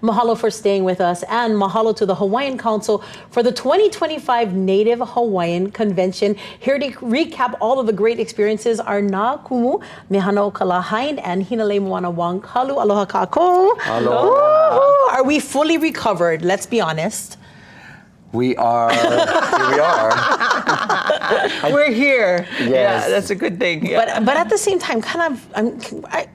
Mahalo for staying with us, and mahalo to the Hawaiian Council for the 2025 Native Hawaiian Convention. Here to recap all of the great experiences are Na Kumu, Mehanaokala, Hind, and Hinaleimoana Wong-Kalu. Aloha kako. Aloha. Are we fully recovered? Let's be honest. We are. Here we are. We're here. Yes. Yeah, that's a good thing. Yeah. But at the same time,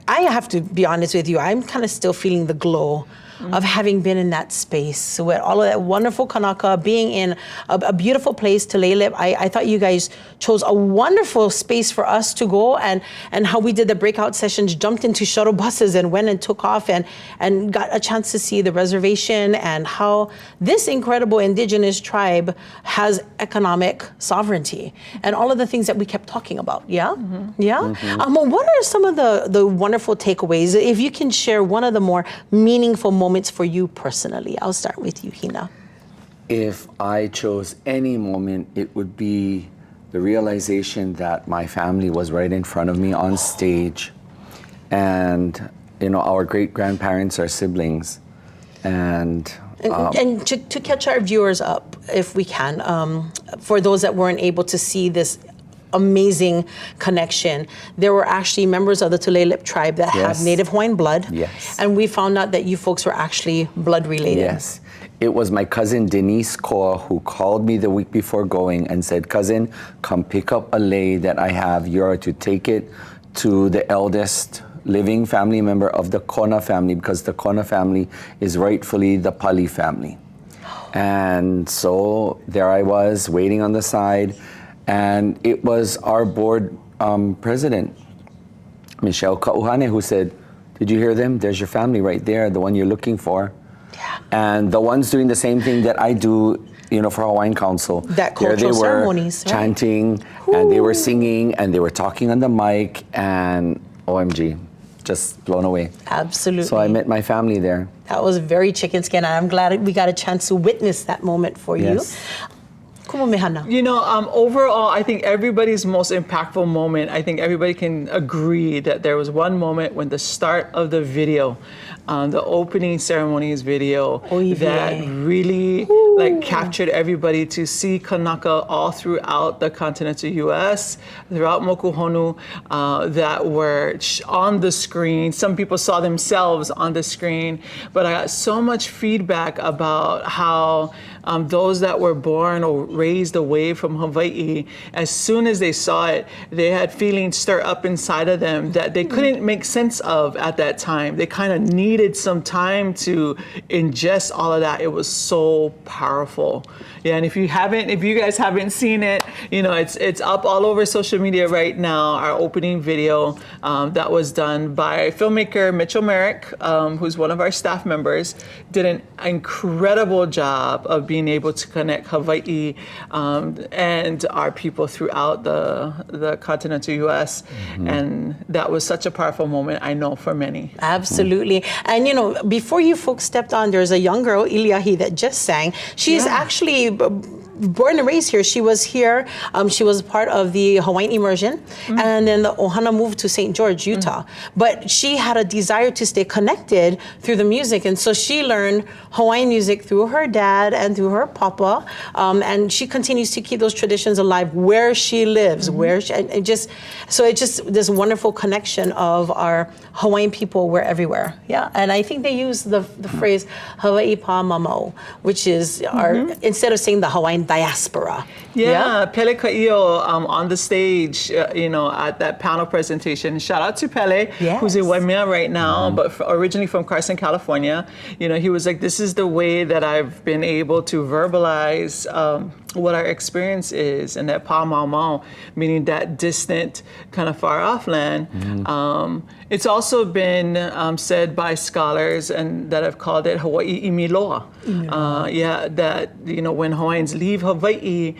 I have to be honest with you. I'm kind of still feeling the glow of having been in that space with all of that wonderful kanaka, being in a beautiful place to lay lip. I thought you guys chose a wonderful space for us to go, and how we did the breakout sessions, jumped into shuttle buses and went and took off and got a chance to see the reservation and how this incredible indigenous tribe has economic sovereignty and all of the things that we kept talking about. Yeah? Mm-hmm. Yeah? Mm-hmm. What are some of the wonderful takeaways? If you can share one of the more meaningful moments for you personally. I'll start with you, Hina. If I chose any moment, it would be the realization that my family was right in front of me on stage, and our great-grandparents are siblings, and to catch our viewers up, if we can, for those that weren't able to see this amazing connection. There were actually members of the Tulalip tribe that have Native Hawaiian blood. Yes. And we found out that you folks were actually blood related. Yes. It was my cousin Denise Koa who called me the week before going and said, "Cousin, come pick up a lei that I have. You're to take it to the eldest living family member of the Kona family, because the Kona family is rightfully the Pali family." And so there I was waiting on the side. And it was our board president, Michelle Kauhane, who said, "Did you hear them? There's your family right there, the one you're looking for." Yeah. And the ones doing the same thing that I do, for Hawaiian Council. That cultural ceremonies, right? Chanting, and they were singing, and they were talking on the mic, and OMG, just blown away. Absolutely. So I met my family there. That was very chicken skin, and I'm glad we got a chance to witness that moment for you. Kumu Mehana. Overall, I think everybody's most impactful moment, I think everybody can agree that there was one moment when the start of the video, the opening ceremonies video, that really captured everybody to see kanaka all throughout the continental U.S., throughout Mokuhonu, that were on the screen. Some people saw themselves on the screen, but I got so much feedback about how those that were born or raised away from Hawaii, as soon as they saw it, they had feelings stir up inside of them that they couldn't make sense of at that time. They kind of needed some time to ingest all of that. It was so powerful. Yeah, and if you guys haven't seen it, it's up all over social media right now. Our opening video that was done by filmmaker Mitchell Merrick, who's one of our staff members, did an incredible job of being able to connect Hawaii and our people throughout the continental U.S. And that was such a powerful moment, I know, for many. Absolutely. And before you folks stepped on, there's a young girl, Iliahi, that just sang. She's actually born and raised here. She was here. She was part of the Hawaiian immersion, and then the Ohana moved to St. George, Utah. But she had a desire to stay connected through the music, and so she learned Hawaiian music through her dad and through her papa, and she continues to keep those traditions alive where she lives. It's just this wonderful connection of our Hawaiian people. We're everywhere. Yeah, and I think they use the phrase Hawaii pa mamau, which is our, instead of saying the Hawaiian diaspora. Yeah, Pele Ka'io on the stage, at that panel presentation. Shout out to Pele, who's in Waimea right now, but originally from Carson, California. He was like, "This is the way that I've been able to verbalize what our experience is," and that pa mau mau, meaning that distant, kind of far off land. It's also been said by scholars and that have called it Hawaii imiloa. That when Hawaiians leave Hawaii,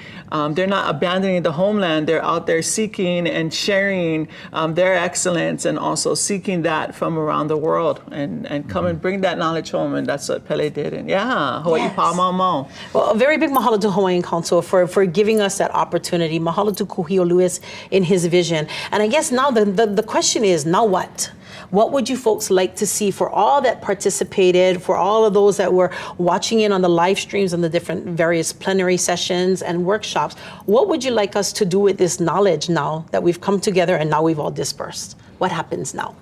they're not abandoning the homeland. They're out there seeking and sharing their excellence, and also seeking that from around the world, and come and bring that knowledge home. And that's what Pele did. And Hawaii pa mau mau. Well, a very big mahalo to Hawaiian Council for giving us that opportunity. Mahalo to Kuhio Lewis in his vision. And I guess now the question is, now what? What would you folks like to see for all that participated, for all of those that were watching in on the live streams and the different various plenary sessions and workshops? What would you like us to do with this knowledge now that we've come together and now we've all dispersed? What happens now?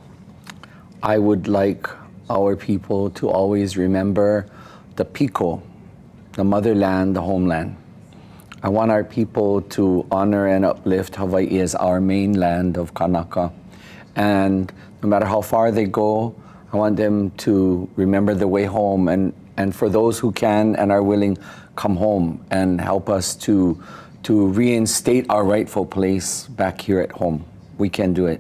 I would like our people to always remember the piko, the motherland, the homeland. I want our people to honor and uplift Hawaii as our main land of kanaka. And no matter how far they go, I want them to remember the way home. And for those who can and are willing, come home and help us to reinstate our rightful place back here at home. We can do it.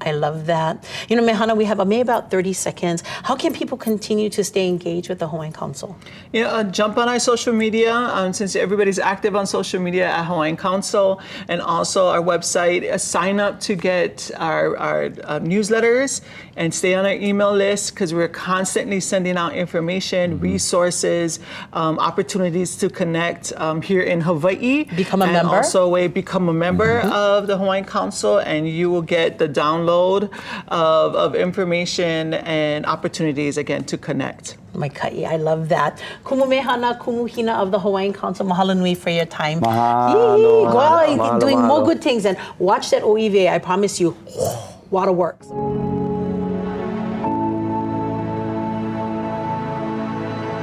I love that. You know, Mehana, we have maybe about 30 seconds. How can people continue to stay engaged with the Hawaiian Council? Yeah, jump on our social media, since everybody's active on social media at Hawaiian Council, and also our website. Sign up to get our newsletters and stay on our email list, because we're constantly sending out information, resources, opportunities to connect here in Hawaii. Become a member. And also become a member of the Hawaiian Council, and you will get the download of information and opportunities, again, to connect. My ka'i, I love that. Kumu Mehana, Kumu Hina of the Hawaiian Council, mahalo nui for your time. Mahalo. Go out and Mahalo, doing mahalo. more good things and watch that OEVA. I promise you, a lot of work.